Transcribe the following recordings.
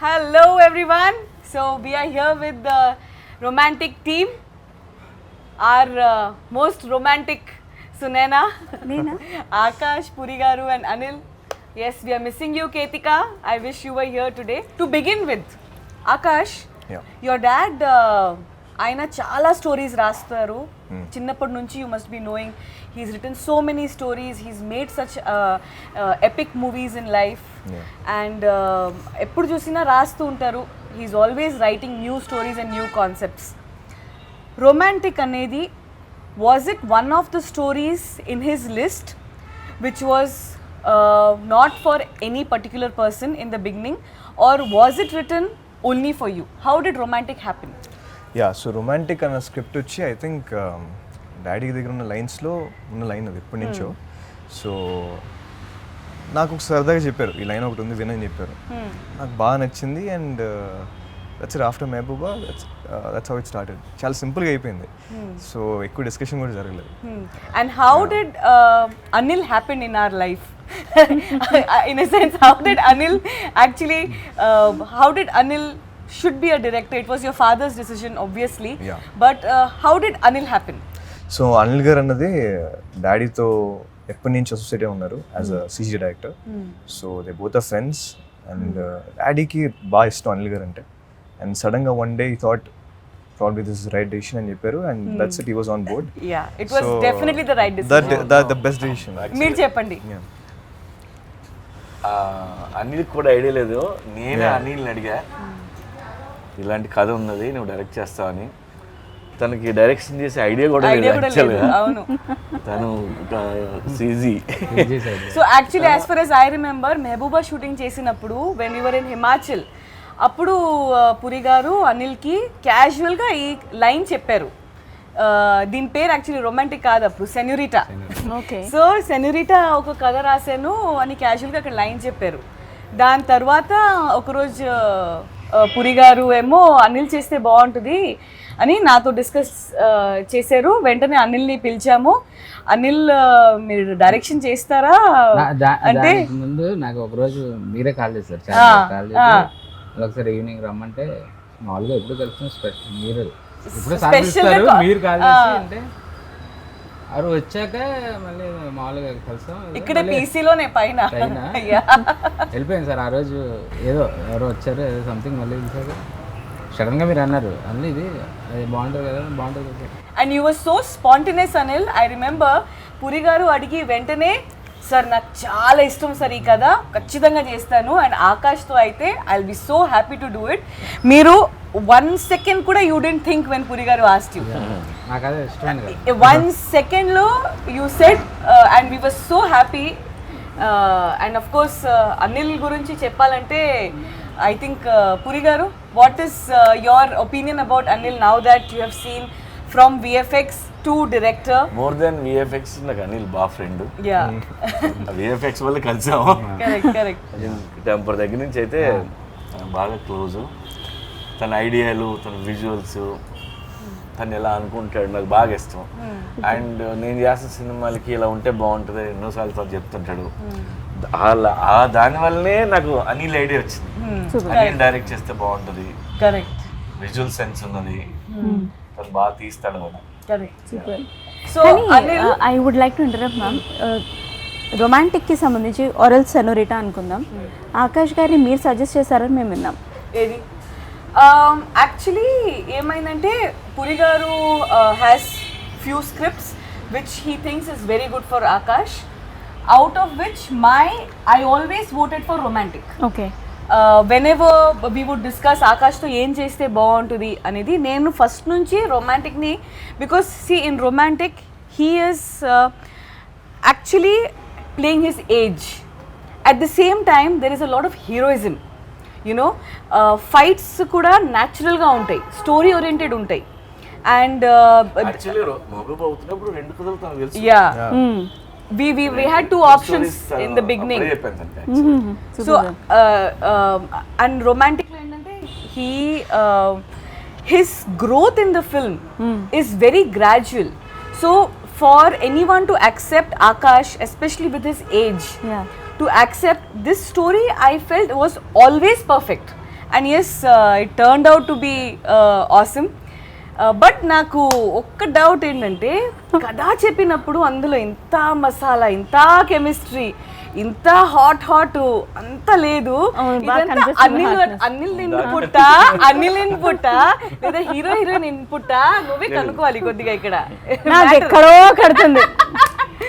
Hello everyone. So we are here with the romantic team. Our most romantic Sunena, Neena. Akash, Purigaru and Anil. Yes, we are missing you, Ketika. I wish you were here today. To begin with, Akash, Yeah. your dad, ఆయన చాలా stories రాస్తారు చిన్నప్పటి నుంచి you must be knowing he's written so many stories he's made such epic movies in life and ఎప్పుడు చూసినా రాస్తూ ఉంటారు he's always writing new stories and new concepts romantic అనేది was it one of the stories in his list which was not for any particular person in the beginning, or was it written only for you? How did romantic happen? So romantic అన్న script వచ్చి I think daddy దగ్గర ఉన్న లైన్స్లో ఉన్న line అది ఎప్పటి నుంచో. So నాకు ఒక సరదాగా చెప్పారు ఈ లైన్ ఒకటి ఉంది వినని చెప్పారు, నాకు బాగా నచ్చింది. And that's it. After Mehbooba that's how it started. చాలా సింపుల్గా అయిపోయింది. సో ఎక్కువ డిస్కషన్ కూడా జరగలేదు. And how did Anil happen in our life? In a sense, how did Anil actually, how did Anil should be a director? It was your father's decision, obviously. Yeah. But how did Anil happen? So Anil garu అన్నది డాడీతో ఎప్పటి నుంచి associate ఉన్నారు as a CG director. So they both are friends. And డాడీకి బాగా ఇష్టం అనిల్ గారు అంటే. And సడన్గా వన్ డే ఈ thought probably this is the right decision అని చెప్పారు. And that's it, he was on board. Yeah, it was definitely the right decision. The best decision. మీరు చెప్పండి. అనిల్ కూడా ఐడియా లేదు. నేనే అనిల్ని అడిగా ఇలాంటి కథ ఉన్నది నువ్వు డైరెక్ట్ చేస్తావని. తనకి డైరెక్షన్ చేసే ఐడియా కూడా లేదు యాక్చువల్గా. అవును. తను CG. So actually as for as I remember, Mehbooba shooting చేసినప్పుడు when we were in Himachal, అప్పుడు పురి గారు అనిల్కి క్యాజువల్గా ఈ లైన్ చెప్పారు. దీని పేరు యాక్చువల్లీ రొమాంటిక్ కాదు అప్పుడు, సెన్యూరిటా. సో సెన్యూరిటా ఒక కథ రాశాను అని క్యాజువల్గా అక్కడ లైన్ చెప్పారు. దాని తర్వాత ఒకరోజు పురి గారు ఏమో అనిల్ చేస్తే బాగుంటుంది అని నాతో డిస్కస్ చేశారు. వెంటనే అనిల్ని పిలిచాము. అనిల్ మీరు డైరెక్షన్ చేస్తారా అంటే ముందు నాకు ఒకరోజు మీరే కాల్ చేశారు. చాలా కాల్ చేసి ఒకసారి ఈవినింగ్ రమ్మంటే మామూలుగా ఎప్పుడు కలుస్తాం స్పెషల్ మీరు ఇప్పుడు సాధిస్తారు మీరు కాల్ చేసి అంటే అవి వచ్చాక మళ్ళీ మామూలుగా కలుస్తాం. ఇక్కడ పీసీలోనే పైన వెళ్ళిపోయింది సార్. ఆ రోజు ఏదో ఎవరో వచ్చారు ఏదో సంథింగ్ మళ్ళీ పిలిచారు. సడన్గా మీరు అన్నారు అన్నీ ఇది అది బాగుంటుంది కదా బాగుంటుంది కదా. And you were so spontaneous Anil. I remember Puri గారు అడిగి వెంటనే సార్ నాకు చాలా ఇష్టం సార్ ఈ కథ, ఖచ్చితంగా చేస్తాను. అండ్ ఆకాష్తో అయితే I will be so happy to do it. మీరు 1 second కూడా you didn't think when Puri గారు ఆస్క్డ్ యూ. నాకు అదే ఇష్టం. 1 secondలో you said and we were so happy. And of course Anil గురించి చెప్పాలంటే ఐ థింక్ పురి గారు, what is your opinion about Anil now that you have seen from VFX to director? More than VFX నాకు అనిల్ బా friend. Yeah, VFX వల్ల కలిసాము. Correct. Temper దగ్గర నుంచి అయితే బాగా క్లోజ్. తన ఐడియాలు, తన విజువల్స్, తను ఎలా అనుకుంటాడు నాకు బాగా ఇష్టం. అండ్ నేను చేసిన సినిమాలకి ఇలా ఉంటే బాగుంటుంది ఎన్నోసార్లు తను చెప్తుంటాడు. దానివల్లనే నాకు అనిల్ ఐడియా వచ్చింది. అనిల్ డైరెక్ట్ చేస్తే బాగుంటుంది, కరెక్ట్, విజువల్ సెన్స్ ఉన్నది, తను బాగా తీస్తాడు కదా. So I would like to interrupt ma'am. రొమాంటిక్కి సంబంధించి ఆరల్ సెనోరిటా అనుకుందాం. ఆకాష్ గారిని మీరు సజెస్ట్ చేశారని మేము విన్నాం. ఏది యాక్చువల్లీ ఏమైందంటే పురి గారు has few scripts which he thinks is very good for Akash, out of which I always voted for romantic. Okay. whenever we would discuss ఆకాష్తో ఏం చేస్తే బాగుంటుంది అనేది, నేను ఫస్ట్ నుంచి రొమాంటిక్ని, because see in romantic he is actually playing his age. At the same time there is a lot of heroism, you know, fights కూడా న్యాచురల్గా ఉంటాయి, story oriented ఉంటాయి. అండ్ యాక్చువల్లీ మగబు అవుతున్నప్పుడు రెండు కథలు తనకు తెలుసు. Yeah, we had two options in the beginning. So and romantic lo endante his growth in the film is very gradual. So for anyone to accept Akash, especially with his age, to accept this story, I felt was always perfect. And yes it turned out to be awesome. But నాకు ఒక్క doubt ఏంటంటే కథ చెప్పినప్పుడు అందులో ఇంత మసాలా, ఇంత chemistry, ఇంత hot అంత లేదు. అనిల్ ఇన్పుట్ లేదా హీరోయిన్ ఇన్పుట్ నువ్వే కనుక్కోవాలి కొద్దిగా ఇక్కడ. నాకు ఎక్కడో కడుతుంది.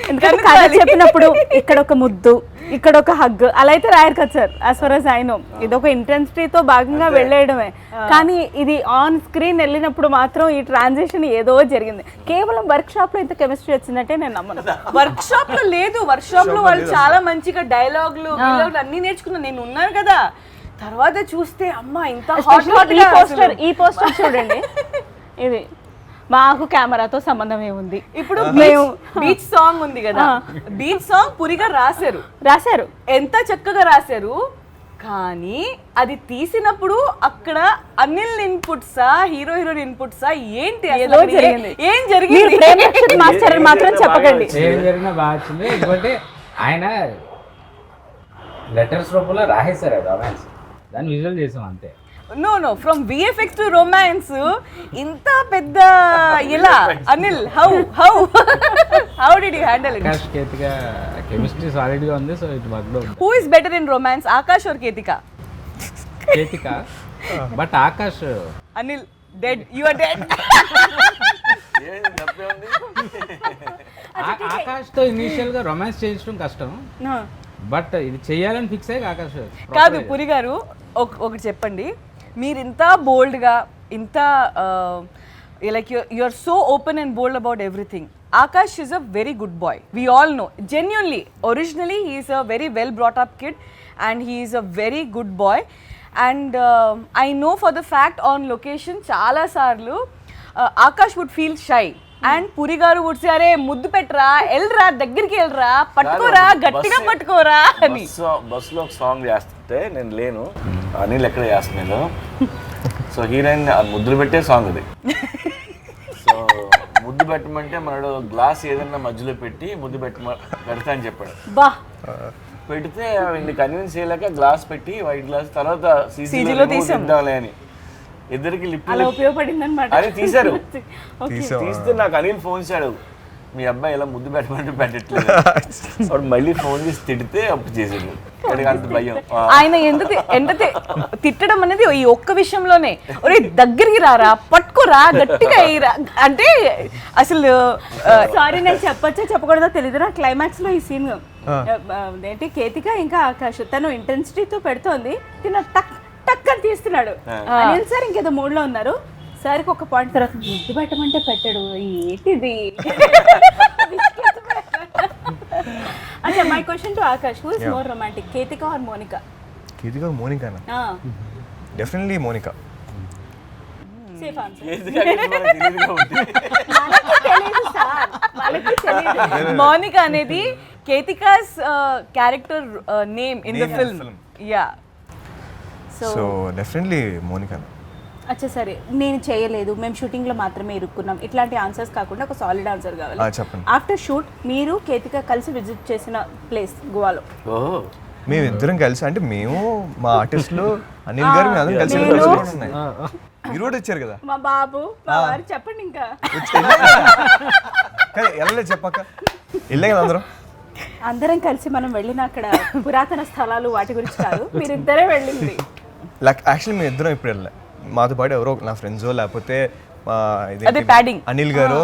ఎందుకంటే కథ చెప్పినప్పుడు ఇక్కడ ఒక ముద్దు, ఇక్కడ ఒక హగ్ అలా అయితే రాయరు కదా sir. As for as I know ఇది ఒక ఇంటెన్సిటీతో భాగంగా వెళ్ళేయడమే. కానీ ఇది ఆన్ స్క్రీన్ వెళ్ళినప్పుడు మాత్రం ఈ ట్రాన్సిషన్ ఏదో జరిగింది. కేవలం వర్క్ షాప్ లో ఇంత కెమిస్ట్రీ వచ్చిందంటే నేను నమ్మను. వర్క్ షాప్ లో లేదు, వర్క్ షాప్ లో వాళ్ళు చాలా మంచిగా డైలాగులు అన్ని నేర్చుకున్నా, నేను ఉన్నాను కదా. తర్వాత చూస్తే అమ్మా ఇంత ఈ పోస్టర్ చూడండి, ఇది మాకు కెమెరాతో సంబంధం ఏముంది. ఇప్పుడు బీచ్ సాంగ్ ఉంది కదా, బీచ్ సాంగ్ పురిగా రాశారు, ఎంత చక్కగా రాశారు. కానీ అది తీసినప్పుడు అక్కడ అనిల్ ఇన్పుట్సా హీరోయిన్ ఇన్పుట్సా ఏంటి ఏం జరిగింది మాస్టర్ మాత్రం చెప్పకండి. ఏం జరిగినా బాగా వచ్చింది. ఎందుకంటే ఆయన లెటర్స్ రూపంలో రాసేశారు రొమాన్స్, దాన్ని విజువల్ చేసాం అంతే. No from VFX to romance ఇంత పెద్ద ఇలా Anil how did you handle it? Akash Ketika chemistry solid గా ఉంది, so it work out. Who is better in romance, Akash or Ketika? Ketika, but Akash Anil dead, you are dead. Akash తో ఇనిషియల్ గా రొమాన్స్ చేయించడం కష్టం, బట్ ఇది చెయ్యాలని ఫిక్స్ అయ్యి ఆకాష్ కాదు. పురి గారు ఒకటి చెప్పండి, మీరు ఇంత బోల్డ్గా ఇంత like you are so open and bold about everything. Akash is a very good boy. We all know. Genuinely, originally he is a very well brought up kid and he is a very good boy. And I know for the fact on location chala sarlu Akash would feel shy. And Puri garu would say, "Are muddu petra, elra దగ్గరికి elra, పట్టుకోరా గట్టిగా పట్టుకోరా" అని. Bus లో ఒక song చేస్తుంటే నేను లేను, అనిల్ ఎక్కడ చేస్తున్నాడు. సో హీరోయిన్ ముద్దులు పెట్టే సాంగ్ అది. సో ముద్దు పెట్టమంటే మనడు గ్లాస్ ఏదన్నా మధ్యలో పెట్టి ముద్దు పెడతా అని చెప్పాడు. బా పెడితే వీడిని కన్విన్స్ చేయలేక గ్లాస్ పెట్టి వైట్ గ్లాస్ తర్వాత సీజీలో తీద్దాంలే అని ఇద్దరికి లిప్ ఉపయోగపడింది అనమాట. అది తీశారు. తీస్తే నాకు అనిల్ ఫోన్ చేశాడు, మీ అబ్బాయి ఇలా ముద్దు పెట్టమంటే పెట్టట్లేదు. అప్పుడు మళ్ళీ ఫోన్ చేసి తిడితే అప్పుడు చేసాడు. అంత భయం. ఆయన ఎంత తిట్టడం అనేది ఈ ఒక్క విషయంలోనే, ఒరే దగ్గరికి రారా, పట్టుకోరా, గట్టిగా అయ్యిరా అంటే అసలు సారీ నేను చెప్పొచ్చో చెప్పకూడదో తెలియదు. నా క్లైమాక్స్ లో ఈ సీన్ ఏంటి, కేతిక ఇంకా ఆకాష్ తను ఇంటెన్సిటీతో పెడుతోంది, తిన టక్ టక్ అని తీస్తున్నాడు. అనిల్ సార్ ఇంకేదో మూడ్ లో ఉన్నారు. సార్కి ఒక పాయింట్ తర్వాత ముద్దు పెట్టమంటే పెట్టాడు, ఏంటిది. अच्छा, my question to Akash, who is more romantic, Ketika or Monica? Ketika or Monica na? Definitely Monica. Safe answer. Monica అనేది Ketika's character name in the film. Yeah. So definitely Monica. అచ్చా సరే, నేను చేయలేదు, మేము షూటింగ్లో మాత్రమే ఇరుక్కున్నాం, ఇట్లాంటి ఆన్సర్స్ కాకుండా ఒక సాలిడ్ ఆన్సర్ కావాలి. చెప్పండి. ఆఫ్టర్ షూట్ మీరు కేతిక కలిసి విజిట్ చేసిన ప్లేస్ గోవాలో? మేము ఇద్దరం కలిసి అంటే మేము మా ఆర్టిస్టులు అనిల్ గారు మేము అందరం కలిసి ఉన్నాయి. మీరు కూడా వచ్చారు కదా మా బాబు మా వారు. చెప్పండి ఇంకా. వెళ్ళలేదు చెప్పాక వెళ్ళే కదా అందరం కలిసి మనం వెళ్ళిన అక్కడ పురాతన స్థలాలు వాటి గురించి కాదు, మీరు ఇద్దరే వెళ్ళింది. యాక్చువల్లీ మేము ఇద్దరం ఇప్పుడు వెళ్ళలే, మాతో పాటు ఎవరో నా ఫ్రెండ్స్ లేకపోతే అనిల్ గారు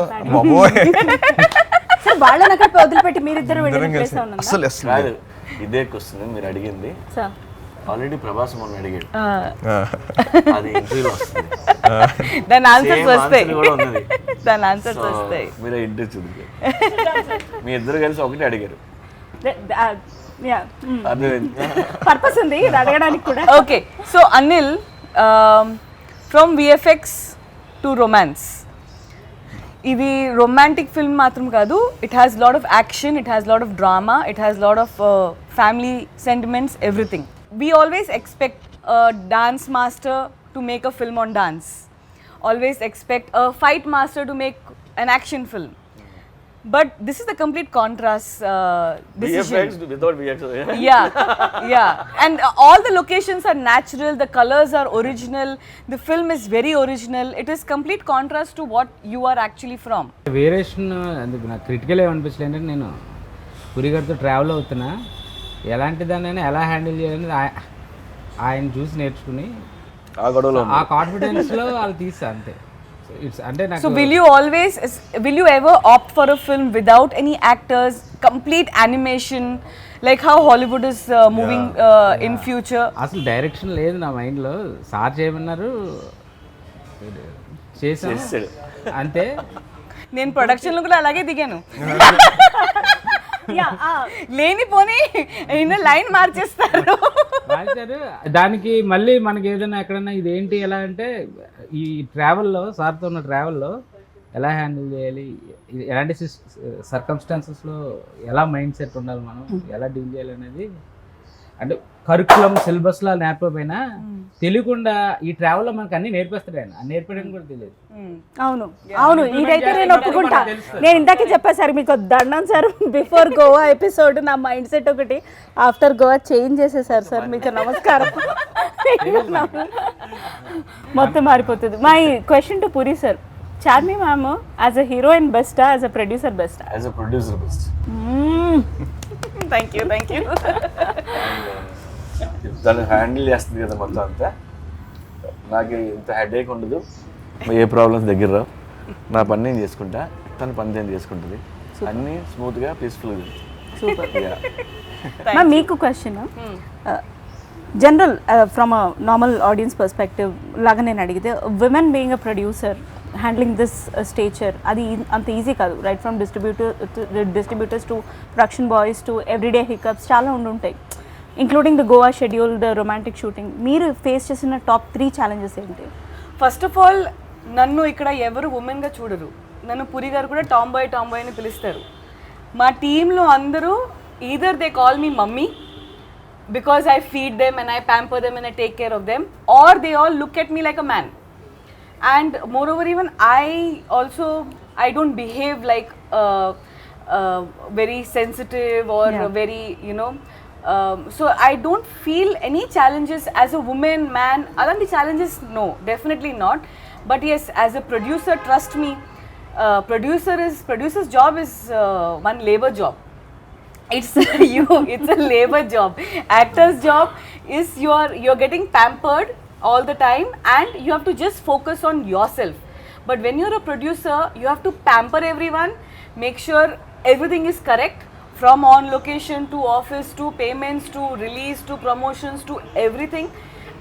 వాళ్ళని అక్కడ వదిలిపెట్టి మీరిద్దరు అసలు ఇదే క్వశ్చన్ మీరు అడిగింది. ఆల్రెడీ ప్రభాస్ మొన్న అడిగాడు, అది ఇంటర్వ్యూలో వస్తుంది, దాని ఆన్సర్స్ వస్తాయి. మీరు ఇంటర్వ్యూ చూడండి, మీ ఇద్దరు కలిసి ఒకటి అడిగారు. పర్పస్ ఉంది అడగడానికి కూడా. Okay, so Anil, from VFX to romance, ఇది రొమాంటిక్ ఫిల్మ్ మాత్రం కాదు. It has lot of action, it has lot of drama, it has lot of family sentiments, everything. We always expect a dance master to make a film on dance. Always expect a fight master to make an action film. But this is the complete contrast decision. VFX without VFX. Yeah. And all the locations are natural, the colors are original, the film is very original. It is complete contrast to what you are actually from. Variation అందుకు నాకు critical ఏమనిపించలేదు అంటే నేను పురి గారితో travel అవుతున్నా ఎలాంటి దాన్ని ఎలా handle చేయాలని ఆయన చూసి నేర్చుకుని ఆ గొడవలో ఆ కాన్ఫిడెన్స్లో వాళ్ళు తీస్తా అంతే. ఇట్స్ అంటే నాకు So will you ever opt for a film without any actors, complete animation, like how Hollywood is moving in future? అసలు డైరెక్షన్ లేదు నా మైండ్లో. సార్ చేయమన్నారు చేసాను చేసాడు. అంతే. నేను ప్రొడక్షన్లో కూడా అలాగే దిగాను. లేనిపోని లైన్ మార్చేస్తారు. రాశారు దానికి మళ్ళీ మనకి ఏదైనా ఎక్కడన్నా ఇదేంటి ఎలా అంటే ఈ ట్రావెల్లో సార్తో ఉన్న ట్రావెల్లో ఎలా హ్యాండిల్ చేయాలి, ఎలాంటి సర్కమ్స్టాన్సెస్లో ఎలా మైండ్ సెట్ ఉండాలి, మనం ఎలా డీల్ చేయాలి అనేది అంటే కరికులం సిలబస్లో నేర్పకపోయినా తెలియకుండా ఈ ట్రావెల్లో మనకు అన్ని నేర్పిస్తాడు ఆయన. నేర్పడానికి కూడా తెలియదు. అవును ఇదైతే నేను ఒప్పుకుంటా. నేను ఇందాకే చెప్పా సార్ మీకు దండం సార్, బిఫోర్ గోవా ఎపిసోడ్ నా మైండ్ సెట్ ఒకటి, ఆఫ్టర్ గోవా చేంజ్ చేసేసారు సార్. మీకు నమస్కారం. మొత్తం మారిపోతుంది. My question to Puri sir, Charmi ma'am as a heroine బెస్టా, యాజ్ అ ప్రొడ్యూసర్ బెస్టా? As a producer best. Thank you. దాన్ని హ్యాండిల్ చేస్తుంది కదా మొత్తం అంతా. నాకు ఇంత హెడేక్ ఉండదు, ఏ ప్రాబ్లమ్స్ దగ్గర రావు. నా పని నేను చేసుకుంటా, తన పని నేను చేసుకుంటుంది. అన్నీ స్మూత్గా పీస్ఫుల్గా. సూపర్. మ్యామ్ మీకు question, general from a normal audience perspective లాగా నేను అడిగితే, women being a producer handling this stature అది అంత ఈజీ కాదు. Right from distributors to production boys to everyday hiccups చాలా ఉండుంటాయి, including the Goa schedule, the romantic shooting. మీరు ఫేస్ చేసిన టాప్ 3 ఛాలెంజెస్ ఏంటి? ఫస్ట్ ఆఫ్ ఆల్ నన్ను ఇక్కడ ఎవరు ఉమెన్గా చూడరు. నన్ను పురి గారు కూడా టామ్ బాయ్ అని పిలుస్తారు. మా టీంలో అందరూ either they call me mummy because I feed them and I pamper them and I take care of them, or they all look at me like a man. And moreover, even I don't behave like very sensitive or very, so I don't feel any challenges as a woman, man. Alanti challenges, no, definitely not. But yes, as a producer, trust me, producer's job is one labor job. It's it's a labor job. Actor's job is you're getting pampered all the time and you have to just focus on yourself. But when you're a producer, you have to pamper everyone, make sure everything is correct, from on location to office to payments to release to promotions to everything.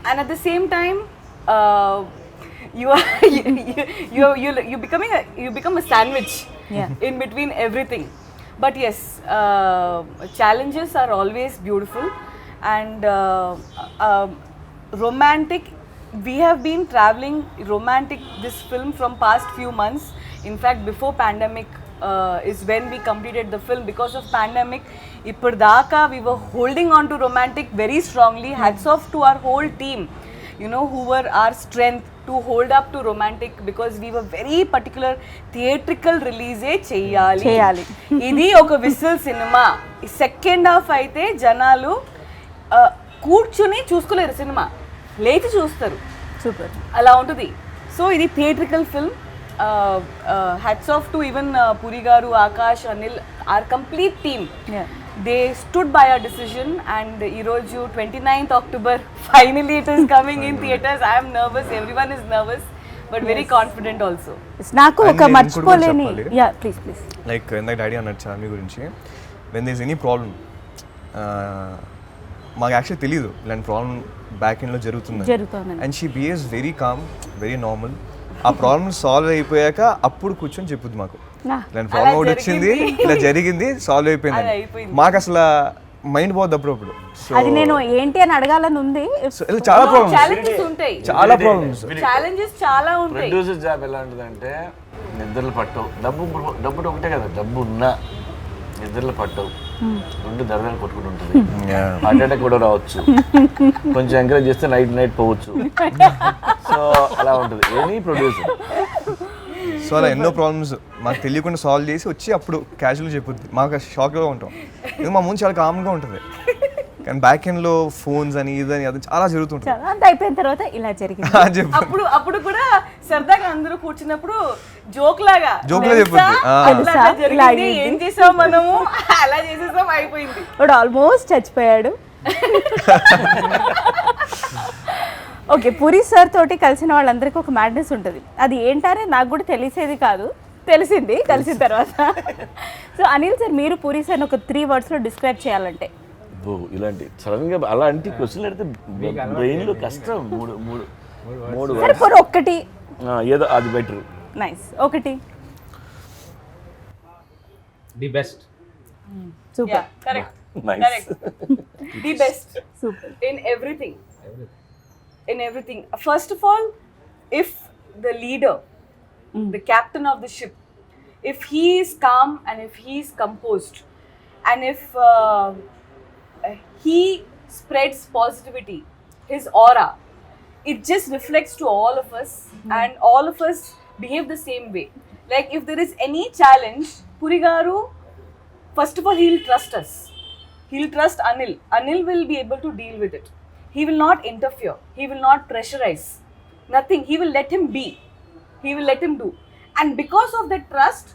And at the same time, you become a sandwich in between everything. But yes, challenges are always beautiful. And romantic, we have been traveling romantic this film from past few months. In fact, before pandemic is when we completed the film. Because of pandemic, ippurdaka we were holding on to romantic very strongly. Hats off to our whole team, who were our strength to hold up to romantic, because we were very particular. Theatrical release cheyali. Idi oka whistle cinema. Second half aithe janalu కూర్చుని చూసుకోలేరు, cinema లేచి చూస్తారు. Super, అలా ఉంటుంది. So ఇది theatrical film. Hats off to even Puri గారు, Akash, Anil, our complete team. They stood by our decision. And ఈరోజు 29th October finally it is coming in theatres. I'm nervous, everyone is nervous, but very confident also. నాకు ఒక మర్చిపోలేని, yeah please like ఇందాక daddy అన్నట్టు చార్మి గురించి, when there is any problem, మాకు actually తెలియదు ఇలాంటి ప్రాబ్లం బ్యాక్ ఎండ్లో జరుగుతుంది. And she behaves very com, very normal. ఆ ప్రాబ్లమ్ సాల్వ్ అయిపోయాక అప్పుడు కూర్చొని చెప్పుద్ది మాకు, ఇలాంటి ప్రాబ్లం ఒకటి వచ్చింది, ఇలా జరిగింది, సాల్వ్ అయిపోయింది. మాకు అసలు మైండ్ పోద్ది అప్పుడప్పుడు. సో అది నేను ఏంటి అని అడగాలని ఉంది. చాలా ప్రాబ్లమ్స్, ఛాలెంజెస్ ఉంటాయి, చాలా ప్రాబ్లమ్స్, ఛాలెంజెస్ చాలా ఉంటాయి. ప్రొడ్యూసర్ జాబ్ ఎలా ఉంటుందంటే నిద్రలు పట్టవు. డబ్బు ఒకటే కదా, డబ్బు ఉన్నా నిద్రలు పట్టవు, రెండు దరదలు కొట్టుకుంటూ ఉంటుంది. హార్ట్ అటాక్ కూడా రావచ్చు, కొంచెం ఎంకరేజ్ చేస్తే నైట్ పోవచ్చు. సో అలా ఉంటుంది ఎనీ ప్రొడ్యూసర్. సో అలా ఎన్నో ప్రాబ్లమ్స్ మాకు తెలియకుండా సాల్వ్ చేసి వచ్చి అప్పుడు క్యాజువల్గా చెప్పుద్ది. మాకు షాక్గా ఉంటాం, ఇది మా ముందు చాలా కామ్గా ఉంటుంది. కానీ బ్యాక్ ఎండ్లో ఫోన్స్ అని ఇదని అది చాలా జరుగుతుంటుంది. చాలా అంత అయిపోయిన తర్వాత ఇలా జరిగింది. చెప్పు అప్పుడు కూడా సరదాగా అందరూ కూర్చున్నప్పుడు జోక్ లాగా జోక్లా చెప్పుద్ది. తెలుసా? ఇలా అయింది. ఏం చేసాం మనము అలా చేసేసాం అయిపోయింది. వాడు ఆల్మోస్ట్ చచ్చిపోయాడు. ఓకే, పూరి సార్ తోటి కలిసిన వాళ్ళందరికీ ఒక మ్యాడ్నెస్ ఉంటుంది. అది ఏంటనే నాకు కూడా తెలిసేది కాదు, తెలిసింది కలిసిన తర్వాత. సో అనిల్ సార్, మీరు పూరి సార్ని ఒక 3 wordsలో డిస్క్రైబ్ చేయాలంటే? ఇలాంటి సడన్ గా అలాంటి క్వశ్చన్ అడిగితే బ్రెయిన్ లో కష్టం. మూడు సరే పోనీ ఒక్కటి. ఏదో అది బెటర్. నైస్, ఒకటి. The best. Super. Correct. Nice. The best. Super. In everything. In everything. First of all, if the leader, the captain of the ship, if he is calm and if he is composed, and if he spreads positivity, his aura, it just reflects to all of us, and all of us behave the same way. Like if there is any challenge, Puri Garu, first of all, he'll trust us. He'll trust Anil. Anil will be able to deal with it. He will not interfere. He will not pressurize. Nothing. He will let him be. He will let him do. And because of that trust,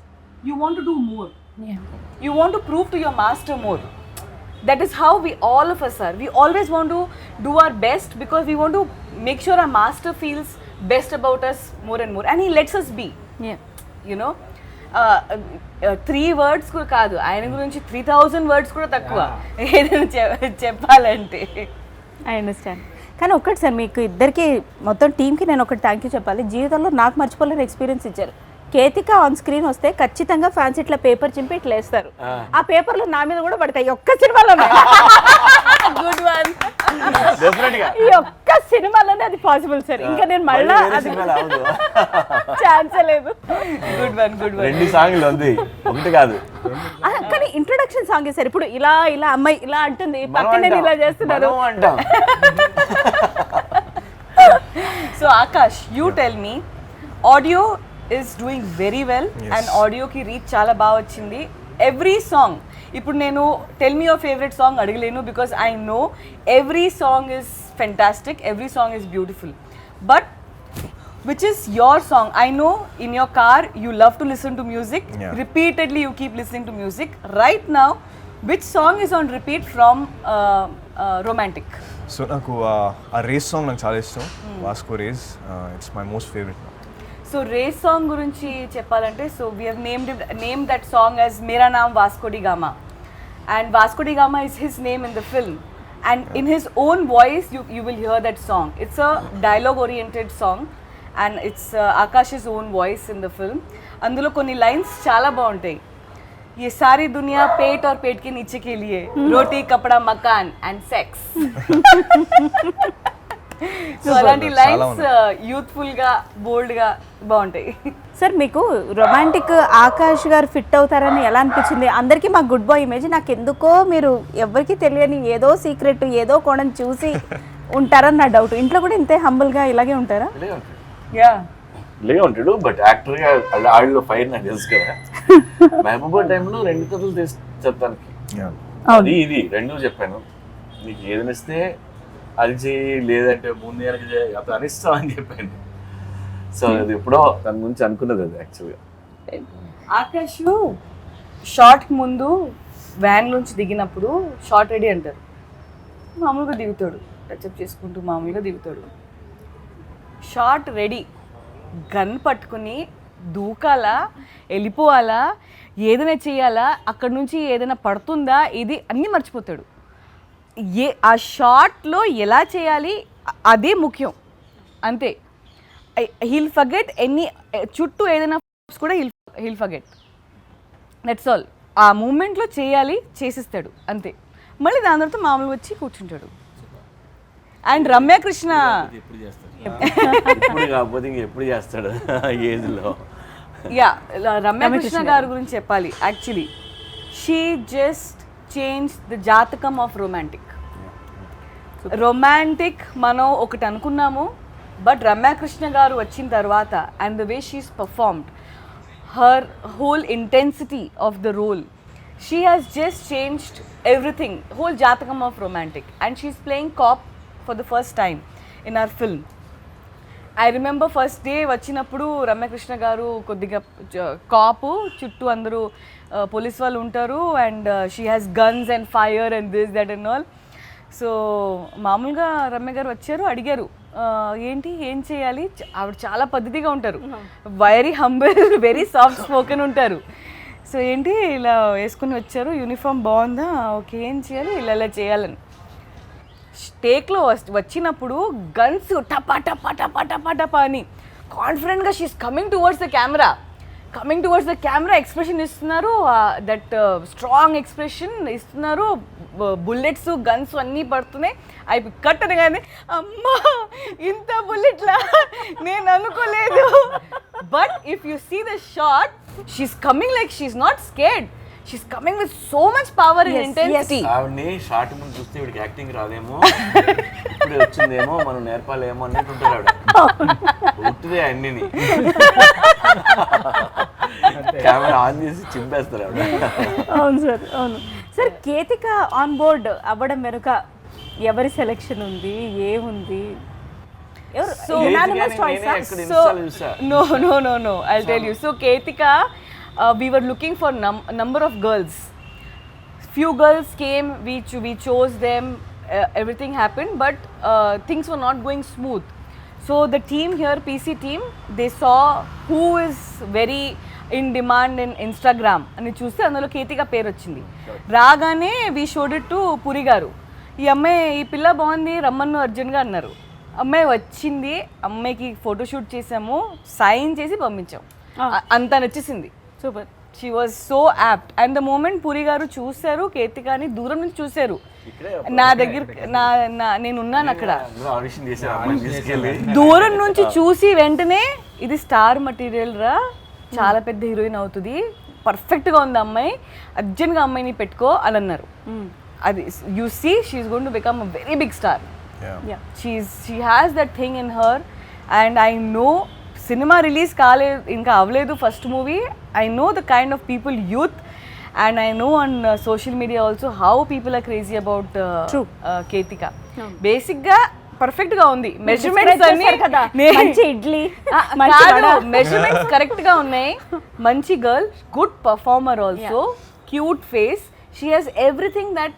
you want to do more. Yeah. You want to prove to your master more. That is how we all of us are. We always want to do our best because we want to make sure our master feels best about us more and more. And he lets us be. Yeah. You know, 3 words కూడా కాదు, ఆయన గురించి 3000 words కూడా తక్కువ ఏదైనా చెప్పాలంటే. I understand. కానీ ఒక్కటి సార్, మీకు ఇద్దరికి మొత్తం టీంకి నేను ఒకటి థ్యాంక్ యూ చెప్పాలి. జీవితంలో నాకు మర్చిపోలేని ఎక్స్పీరియన్స్ ఇచ్చారు. కేతిక ఆన్ స్క్రీన్ వస్తే ఖచ్చితంగా ఫ్యాన్స్ ఇట్లా పేపర్ చింపి ఇట్లా వేస్తారు. ఆ పేపర్లు నా మీద కూడా పడతాయి. ఒక్క సినిమాలోనే గుడ్ వన్. డెఫినెట్గా ఈ ఒక్క సినిమాలోనే అది పాసిబుల్ సార్. ఇంకా నేను మళ్ళా అది ఛాన్స్ లేదు. Good one, good one. 2 సాంగ్లు ఉంది, ఒకటి కాదు. కానీ ఇంట్రొడక్షన్ సాంగ్ సార్. ఇప్పుడు ఇలా ఇలా అమ్మాయి ఇలా అంటుంది, పక్కన నేను ఇలా చేస్తున్నారు. అంటాం. So Akash, you tell me, audio is doing very well. Yes. And audio ki reach చాలా బాగా వచ్చింది. Every song, ఇప్పుడు నేను tell me your favorite song అడగలేను because I know every song is fantastic, every song is beautiful. But which is your song? I know in your car you love to listen to music. Yeah. Repeatedly you keep listening to music. Right now, which song is on repeat from Romantic? So నాకు ఆ race song నాకు చాలా ఇష్టం. Vasco race, it's my most favourite. So race song గురించి చెప్పాలంటే, so we have name that song as Mera Naam Vasco da Gama, and Vasco da Gama is his name in the film, and in his own voice you will hear that song. It's a dialogue oriented song and it's Akash own voice in the film. అందులో కొన్ని lines చాలా బాగుంటాయి. ये सारी दुनिया पेट और पेट के नीचे के लिए, रोटी कपड़ा मकान एंड सेक्स. సో అలాంటి లైన్స్ యూత్ఫుల్ గా బోల్డ్ గా బాగుంటాయి. సార్, మీకు రొమాంటిక్ ఆకాష్ గారు ఫిట్ అవుతారని ఎలా అనిపించింది? అందరికీ మా గుడ్ బాయ్ ఇమేజ్, నాకు ఎందుకో మీరు ఎవరికి తెలియని ఏదో సీక్రెట్ ఏదో కోణం చూసి ఉంటారని నా డౌట్. ఇంట్లో కూడా ఇంతే హంబుల్గా ఇలాగే ఉంటారా? యా, ఇలాగే ఉంటాడు. బట్ యాక్టర్ గా ఆడిలో ఫైర్ నాకు తెలుసు కదా. మహబూబా టైంలో 2 కథలు చెప్తానికి, అది ఇది 2 చెప్పాను. నీకు ఏదనిస్తే అది చేయి, లేదంటే ముందు అతను అనిస్తాం అని చెప్పాను. సో అది ఎప్పుడో దాని గురించి అనుకున్నది అది యాక్చువల్గా. ఆకాష్ షార్ట్ ముందు వ్యాన్ నుంచి దిగినప్పుడు షార్ట్ రెడీ అంటారు. మామూలుగా దిగుతాడు, టచ్అప్ చేసుకుంటూ మామూలుగా దిగుతాడు. షార్ట్ రెడీ, గన్ పట్టుకుని దూకాలా, వెళ్ళిపోవాలా, ఏదైనా చేయాలా, అక్కడ నుంచి ఏదైనా పడుతుందా, ఇది అన్నీ మర్చిపోతాడు. ఆ షార్ట్లో ఎలా చేయాలి అదే ముఖ్యం, అంతే. హీల్ ఫర్గెట్ ఎనీ, చుట్టూ ఏదైనా కూడా హీల్ ఫర్గెట్, దట్స్ ఆల్. ఆ మూమెంట్లో చేయాలి, చేసిస్తాడు అంతే. మళ్ళీ దాని తర్వాత మామూలు వచ్చి కూర్చుంటాడు. అండ్ రమ్యకృష్ణ ఇప్పుడు కాకపోతే ఇంకెప్పుడు చేస్తాడు ఏజ్లో. యా, రమ్యకృష్ణ గారి గురించి చెప్పాలి. Actually she just change the జాతకం ఆఫ్ రొమాంటిక్. రొమాంటిక్ మనం ఒకటి అనుకున్నాము, బట్ రమ్యకృష్ణ గారు వచ్చిన తర్వాత and the way she's performed, her whole intensity of the role. She has just changed everything, whole jatakam of romantic, and she's playing cop for the first time in our film. I remember first day వచ్చినప్పుడు రమ్యకృష్ణ గారు కొద్దిగా కాపు చుట్టూ అందరూ police వాళ్ళు ఉంటారు and she has guns and fire and this that and all. So మామూలుగా రమ్య గారు వచ్చారు, అడిగారు ఏంటి ఏం చేయాలి. ఆవిడ చాలా పద్ధతిగా ఉంటారు, very humble, very soft spoken ఉంటారు. సో ఏంటి ఇలా వేసుకుని వచ్చారు, యూనిఫామ్ బాగుందా, ఓకే ఏం చేయాలి, ఇలా ఇలా చేయాలని. టేక్లో వచ్చినప్పుడు గన్స్ టపా టపా టపా టపా టపా అని కాన్ఫిడెంట్గా she's coming towards the camera expression ఇస్తున్నారు, దట్ స్ట్రాంగ్ ఎక్స్ప్రెషన్ ఇస్తున్నారు, బుల్లెట్స్ గన్స్ అన్నీ పడుతున్నాయి. అవి కట్ అనగానే అమ్మా ఇంత బుల్లెట్లా నేను అనుకోలేదు. But if you see the shot she's coming like she's not scared, she's coming with so much power and intensity. ఆవిడని షార్ట్ ముందు చూస్తే వీడికి యాక్టింగ్ రాదేమో, ఇప్పుడే వచ్చిందేమో, మనం నేర్పాలేమో అన్నట్టు ఉంటారు ఆవిడ. ఉట్టిదే అన్నిని కెమెరా ఆన్ చేసి చింపేస్తారు ఆవిడ. అవును సార్, అవును సార్. కేతిక ఆన్ బోర్డ్ అవ్వడం వెనుక ఎవరి సెలెక్షన్ ఉంది, ఏముంది? So no, I'll tell you. So Ketika, we were looking for number of girls. Few girls came, we chose them, everything happened, but things were not going smooth. So the team here, PC team, they saw who is very in demand in Instagram అని చూస్తే అందులో కేతిక పేరు వచ్చింది. రాగానే we showed it to Puri garu. ఈ అమ్మాయి, ఈ పిల్ల బాగుంది, రమ్మన్ను అర్జున్గా అన్నారు. అమ్మాయి వచ్చింది, అమ్మాయికి ఫోటోషూట్ చేసాము, సైన్ చేసి పంపించాం, అంత నచ్చేసింది. Super. She was so apt. And the moment Puri garu చూశారు కేతికాని, దూరం నుంచి చూశారు, నా దగ్గర నేను ఉన్నాను అక్కడ, ఆడిషన్ చేశారు అమ్మాయిని తీసుకెళ్ళి. దూరం నుంచి చూసి వెంటనే ఇది స్టార్ మెటీరియల్ రా, చాలా పెద్ద హీరోయిన్ అవుతుంది, పర్ఫెక్ట్గా ఉంది అమ్మాయి, అర్జెంట్గా అమ్మాయిని పెట్టుకో అని అన్నారు. అది you see she's going to become a very big star. She has that thing in her, and I know cinema release ఇంకా అవ్వలేదు first movie. I know the kind of people, youth, and I know on social media also how people are crazy about Ketika. Basic గా perfect గా ఉంది, measurements అన్ని కదా, మంచి idli, measurements correct గా ఉన్నాయి, మంచి girl, good performer also, cute face, she has everything that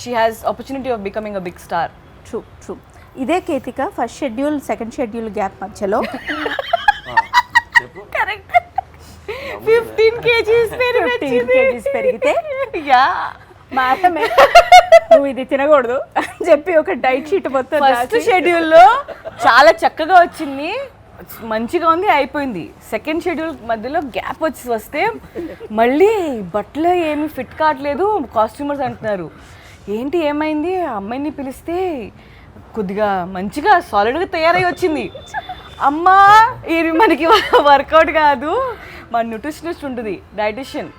she has opportunity of becoming a big star. True. ఇదే Ketika first schedule second schedule gap మధ్యలో కరెక్ట్ 15 kgs పెరిగితే మాటమే నువ్వు ఇది తినకూడదు అని చెప్పి ఒక డైట్ షీట్ మొత్తం ఫస్ట్ షెడ్యూల్లో చాలా చక్కగా వచ్చింది, మంచిగా ఉంది, అయిపోయింది. సెకండ్ షెడ్యూల్ మధ్యలో గ్యాప్ వస్తే మళ్ళీ బట్టలు ఏమి ఫిట్ కావట్లేదు, కాస్ట్యూమర్స్ అంటున్నారు. ఏంటి ఏమైంది, అమ్మాయిని పిలిస్తే కొద్దిగా మంచిగా సాలిడ్గా తయారై వచ్చింది. అమ్మా ఇది మనకి వర్కౌట్ కాదు, మా న్యూట్రిషనిస్ట్ ఉంటుంది, డైటిషియన్,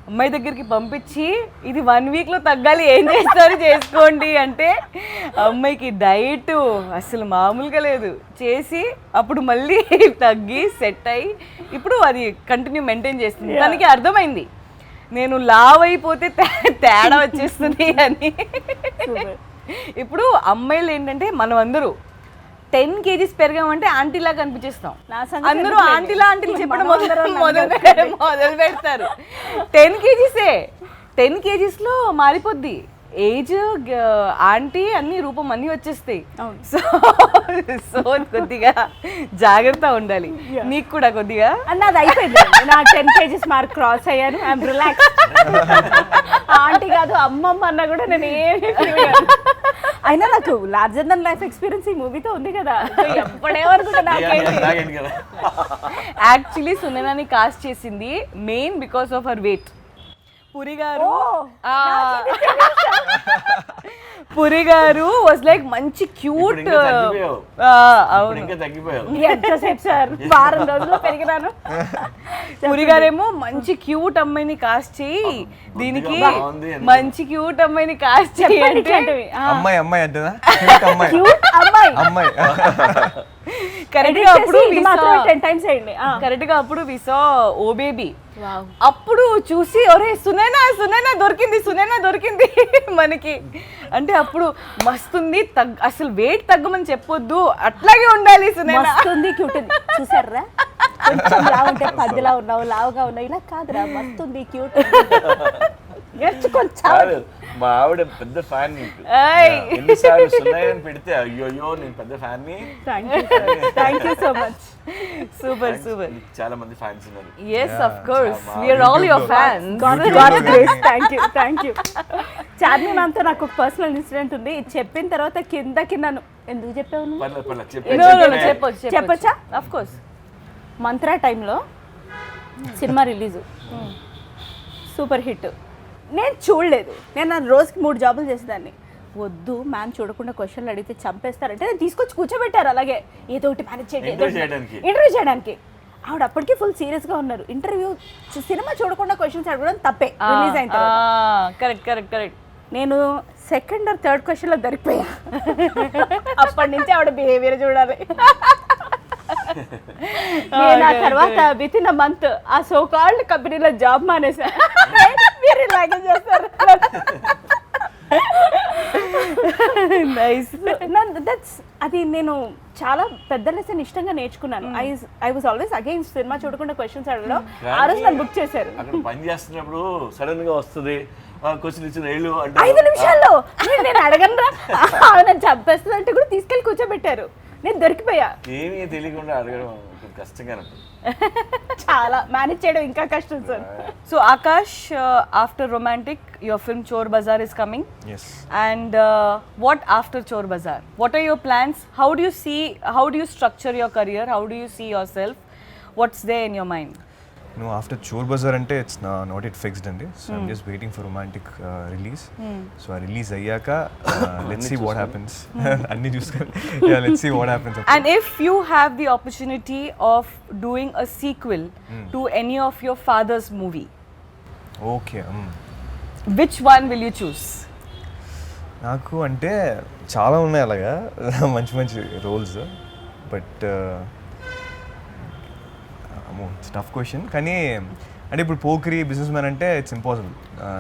అమ్మాయి దగ్గరికి పంపించి ఇది 1 weekలో తగ్గాలి, ఏం చేస్తారు చేసుకోండి అంటే అమ్మాయికి డైట్ అసలు మామూలుగా లేదు చేసి అప్పుడు మళ్ళీ తగ్గి సెట్ అయ్యి ఇప్పుడు అది కంటిన్యూ మెయింటైన్ చేస్తుంది. తనకి అర్థమైంది నేను లావ్ అయిపోతే తేడా వచ్చేస్తుంది అని. ఇప్పుడు అమ్మాయిలు ఏంటంటే మనం అందరూ 10 kgs పెరిగామంటే ఆంటీలా కనిపించేస్తాం, అందరూ ఆంటీలా చెప్పడం మొదలు పెడతారు. 10 kgsలో మారిపోద్ది, ఏజ్, ఆంటీ అన్ని రూపం అన్ని వచ్చేస్తాయి. సో కొద్దిగా జాగ్రత్త ఉండాలి, నీకు కూడా కొద్దిగా. అన్నది అయిపోయింది, నా 10 kgs మార్క్ క్రాస్ అయ్యాను, ఐఎమ్ రిలాక్స్. ఆంటీ కాదు అమ్మమ్మ అన్న కూడా నేను ఏమి అయినా నాకు లార్జర్ దెన్ లైఫ్ ఎక్స్పీరియన్స్ ఈ మూవీతో ఉంది కదా, ఎప్పుడేమనుకుంటా నాకేంటి. యాక్చువల్లీ సునైనాని కాస్ట్ చేసింది main because of her weight. Puri గారు వాజ్ లైక్ మంచి క్యూట్, ఎంతసేపు సార్, వారం రోజులు పెరిగినాను. పురి గారేమో మంచి క్యూట్ అమ్మాయిని కాస్ట్ చేయి, దీనికి మంచి క్యూట్ అమ్మాయిని కాస్ట్ చేయి అంటే అమ్మాయి అంటేనా కరెక్ట్ గా అప్పుడు ఇది మాత్రం 10 టైమ్స్ వేయండి. కరెక్ట్ గా అప్పుడు వి సా ఓ బేబీ. అప్పుడు చూసి ఒరే సునైనా సునైనా దొరికింది మనకి. అంటే అప్పుడు మస్తుంది, అసలు వెయిట్ తగ్గమని చెప్పొద్దు, అట్లాగే ఉండాలి సునైనా. మస్తుంది క్యూట్ చూసారా, కొంచెం లావు ఉంటే 10లా ఉన్నావు, లావుగా ఉన్నావు, ఇలా కాదురా మస్తుంది క్యూట్. కాదు, మా ఆవిడ పెద్ద ఫ్యాన్ నీకు. ఎన్నిసార్లు సున్నాయని పెడితే అయ్యో నేను పెద్ద ఫ్యాన్ ని. Thank you so much. Super. చాలా మంది ఫ్యాన్స్ ఉన్నారు. Yes, of course. We are all your fans. God's grace. Thank you. Charmi మ్యామ్తో నాకు ఒక పర్సనల్ ఇన్సిడెంట్ ఉంది. ఇది చెప్పిన తర్వాత కిందకి నన్ను ఎందుకు చెప్పావు నువ్వు? పర్లేదు చెప్పొచ్చా? Of course. మంత్రా టైంలో సినిమా రిలీజు, సూపర్ హిట్. నేను చూడలేదు. నేను రోజుకి 3 జాబులు చేసేదాన్ని. వద్దు మ్యామ్ చూడకుండా క్వశ్చన్లు అడిగితే చంపేస్తారంటే నేను తీసుకొచ్చి కూర్చోబెట్టారు అలాగే, ఏదో ఒకటి మేనేజ్ చేయండి ఇంటర్వ్యూ చేయడానికి. ఆవిడ అప్పటికి ఫుల్ సీరియస్గా ఉన్నారు. ఇంటర్వ్యూ సినిమా చూడకుండా క్వశ్చన్స్ అడగడం తప్పే రిలీజ్ అయిన తర్వాత. కరెక్ట్. నేను సెకండ్ ఆర్ థర్డ్ క్వశ్చన్లో దొరికిపోయా. అప్పటి నుంచి ఆవిడ బిహేవియర్ చూడాలి. నేను ఆ తర్వాత విత్ ఇన్ అ మంత్ ఆ సో కాల్డ్ కంపెనీలో జాబ్ మానేసా. మీరు ఇలాగే చేస్తారు. అది నేను చాలా పెద్ద లెసన్ ఇష్టంగా నేర్చుకున్నాను. I was always against cinema చూడకుండా క్వశ్చన్స్ అడగడం. ఆ రోజు నన్ను బుక్ చేశారు. అక్కడ పని చేస్తున్నప్పుడు సడన్ గా వస్తుంది క్వశ్చన్ ఇచ్చిన 5 నిమిషాల్లో నేను అడగనరా నన్ను చంపేస్తుంది అంటే కూడా తీసుకెళ్ళి కూర్చోబెట్టారు. నేను దొరికిపోయా. ఏమీ తెలియకుండా అడగడం కష్టంగా చాలా మేనేజ్ చేయడం ఇంకా కష్టం sir. So Akash, after Romantic, your film Chor Bazaar is coming. Yes. And what after Chor Bazaar? What are your plans? How do you structure your career? How do you see yourself? What's there in your mind? No, after Chor Bazaar ante it's not yet fixed andi. So I'm just waiting for Romantic release. So I release ayyaka let's see what happens. Anni chuskoni. Yeah, let's see what happens. And if you have the opportunity of doing a sequel to any of your father's movie, Okay. which one will you choose? నాకు అంటే చాలా ఉన్నాయి అలాగా మంచి roles. But tough question. కానీ అంటే ఇప్పుడు Pokiri business man అంటే ఇట్స్ ఇంపాసిబుల్.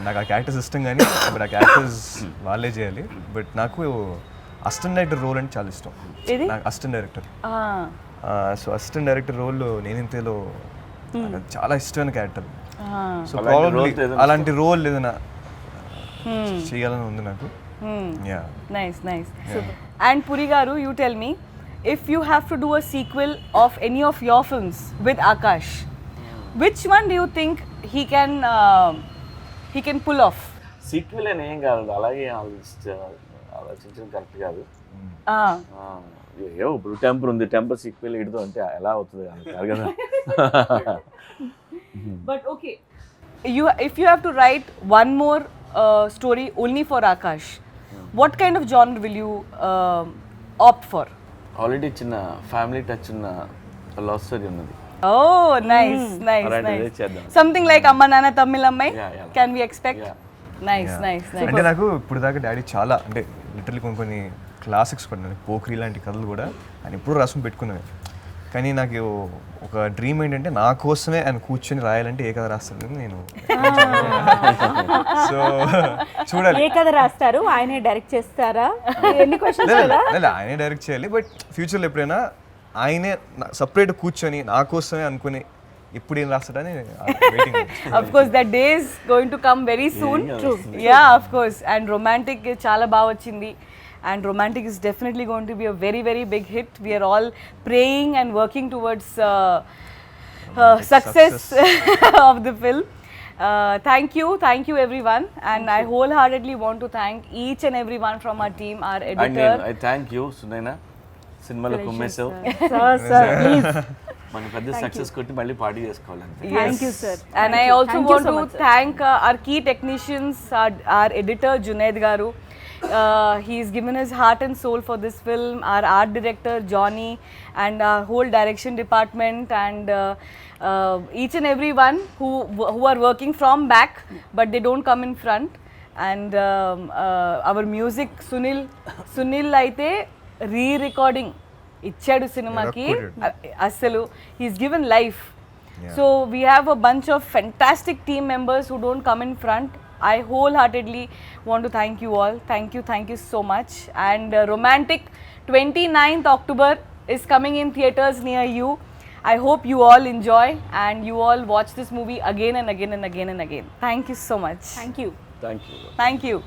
నాకు ఆ క్యారెక్టర్స్ ఇష్టం, కానీ బట్ ఆ క్యారెక్టర్స్ వాళ్ళే చేయాలి. బట్ నాకు అసిస్టెంట్ డైరెక్టర్ రోల్ అంటే చాలా ఇష్టం. నాకు assistant director. So assistant director role నేనింతేలో చాలా ఇష్టమైన క్యారెక్టర్. సో ప్రాబబ్లీ అలాంటి రోల్ ఏదైనా చేయాలని ఉంది నాకు. Yeah. Nice. And Puri garu, you tell me, if you have to do a sequel of any of your films with Akash, which one do you think he can pull off? Sequel అని ఏం కాదు, అలాగే ఆలోచించడం correct కాదు. ఏవో ఇప్పుడు temper ఉంది, temper sequel ఇడుతో అంటే ఎలా అవుతుంది కదా. But okay, if you have to write one more story only for Akash, what kind of genre will you opt for? Already చిన్న ఫ్యామిలీ టచ్ ఉన్న లవ్ స్టోరీ ఉన్నది. Oh, nice. చేద్దాం. Something like Amma Nana Tamil Ammai? Yeah. Can we expect? Yeah. Nice. అంటే నాకు ఇప్పుడు దాకా daddy చాలా అంటే లిటరలీ కొన్ని క్లాసిక్స్ కూడా పోక్రీ లాంటి కథలు కూడా ఆయన ఎప్పుడు రాసుకుని పెట్టుకున్నాను. కానీ నాకు ఒక డ్రీమ్ ఏంటంటే నా కోసమే ఆయన కూర్చొని రాయాలంటే ఏ కథ రాస్తాను నేను. సో చూడాలి ఏ కథ రాస్తారు, ఆయనే డైరెక్ట్ చేస్తారా? ఎన్ని క్వశ్చన్స్ కదా. ఆయనే డైరెక్ట్ చేయాలి. బట్ ఫ్యూచర్లో ఎప్పుడైనా ఆయనే సపరేట్ కూర్చొని నా కోసమే అనుకుని ఎప్పుడు ఏం రాస్తాడని waiting. Of course, that day is going to come very soon. True. Yeah, of course. And Romantic చాలా బాగా వచ్చింది. And Romantic is definitely going to be a very, very big hit. We are all praying and working towards success of the film. Thank you everyone, and I wholeheartedly want to thank each and everyone from our team, our editor. I thank you, Sunaina. సినిమాలో కుమ్మేసావు. మన పెద్ద success కొట్టి మళ్ళీ party చేసుకోవాలి. Thank you, sir. And I also want to thank our key technicians, our editor Junaid Garu. He's given his heart and soul for this film, our art director Johnny, and our whole direction department, and each and everyone who are working from back but they don't come in front. And our music Sunil aithe re-recording ఇచ్చాడు సినిమాకి. అసలు he's given life. Yeah. So we have a bunch of fantastic team members who don't come in front. I wholeheartedly want to thank you all. Thank you so much. And Romantic 29th October is coming in theaters near you. I hope you all enjoy and you all watch this movie again and again and again and again. Thank you so much. Thank you. Thank you. Thank you.